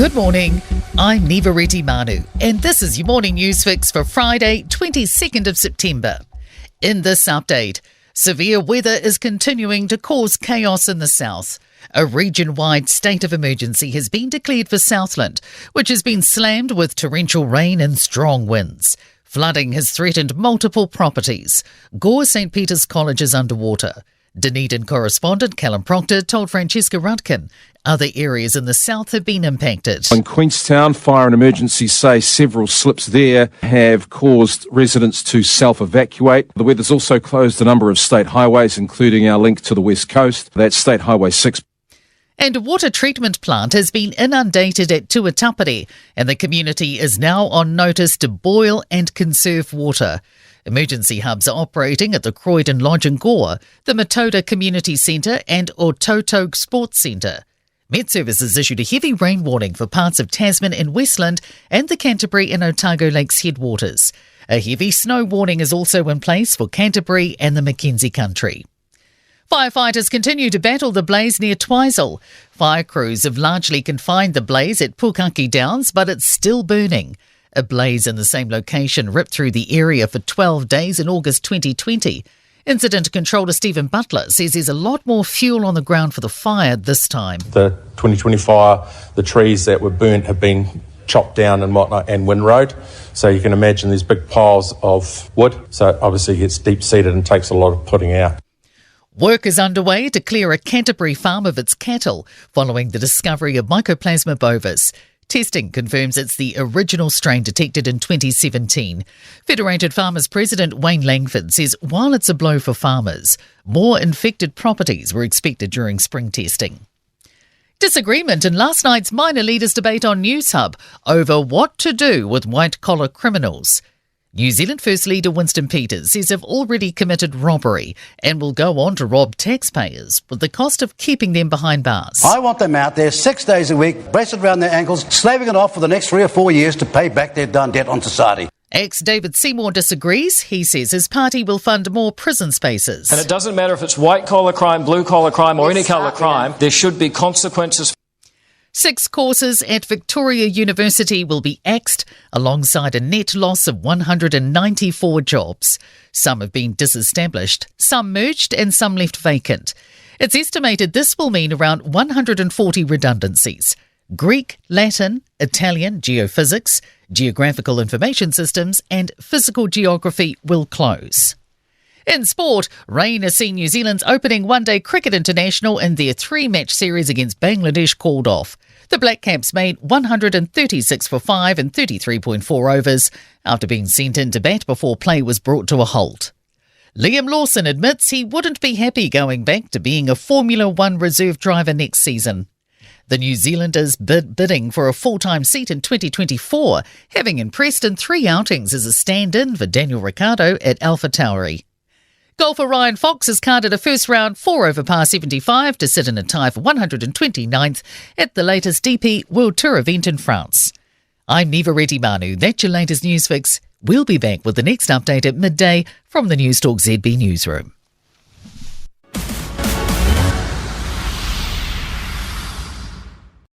Good morning, I'm Nivareti Manu, and this is your morning news fix for Friday, 22nd of September. In this update, severe weather is continuing to cause chaos in the south. A region-wide state of emergency has been declared for Southland, which has been slammed with torrential rain and strong winds. Flooding has threatened multiple properties. Gore St. Peter's College is underwater. Dunedin correspondent Callum Proctor told Francesca Rudkin other areas in the south have been impacted. In Queenstown, fire and emergency say several slips there have caused residents to self-evacuate. The weather's also closed a number of state highways, including our link to the west coast. That's State Highway 6. And a water treatment plant has been inundated at Tuatapere, and the community is now on notice to boil and conserve water. Emergency hubs are operating at the Croydon Lodge in Gore, the Matoda Community Centre and Ototo Sports Centre. Met Services issued a heavy rain warning for parts of Tasman and Westland and the Canterbury and Otago Lakes headwaters. A heavy snow warning is also in place for Canterbury and the Mackenzie Country. Firefighters continue to battle the blaze near Twizel. Fire crews have largely confined the blaze at Pukaki Downs, but it's still burning. A blaze in the same location ripped through the area for 12 days in August 2020. Incident controller Stephen Butler says there's a lot more fuel on the ground for the fire this time. The 2020 fire, the trees that were burnt have been chopped down and whatnot, and windrowed. So you can imagine these big piles of wood. So obviously it gets deep-seated and takes a lot of putting out. Work is underway to clear a Canterbury farm of its cattle following the discovery of Mycoplasma bovis. Testing confirms it's the original strain detected in 2017. Federated Farmers President Wayne Langford says while it's a blow for farmers, more infected properties were expected during spring testing. Disagreement in last night's minor leaders debate on Newshub over what to do with white-collar criminals. New Zealand First Leader Winston Peters says they've already committed robbery and will go on to rob taxpayers with the cost of keeping them behind bars. I want them out there 6 days a week, bracelet around their ankles, slaving it off for the next 3 or 4 years to pay back their done debt on society. Ex-David Seymour disagrees. He says his party will fund more prison spaces. And it doesn't matter if it's white-collar crime, blue-collar crime or any colour crime, there should be consequences. 6 courses at Victoria University will be axed alongside a net loss of 194 jobs. Some have been disestablished, some merged and some left vacant. It's estimated this will mean around 140 redundancies. Greek, Latin, Italian, geophysics, geographical information systems and physical geography will close. In sport, rain has seen New Zealand's opening one-day cricket international in their 3-match series against Bangladesh called off. The Black Caps made 136 for 5 in 33.4 overs after being sent in to bat before play was brought to a halt. Liam Lawson admits he wouldn't be happy going back to being a Formula One reserve driver next season. The New Zealanders bidding for a full-time seat in 2024, having impressed in 3 outings as a stand-in for Daniel Ricciardo at AlphaTauri. Golfer Ryan Fox has carded a first-round 4 over par 75 to sit in a tie for 129th at the latest DP World Tour event in France. I'm Nivareti Manu. That's your latest news fix. We'll be back with the next update at midday from the Newstalk ZB newsroom.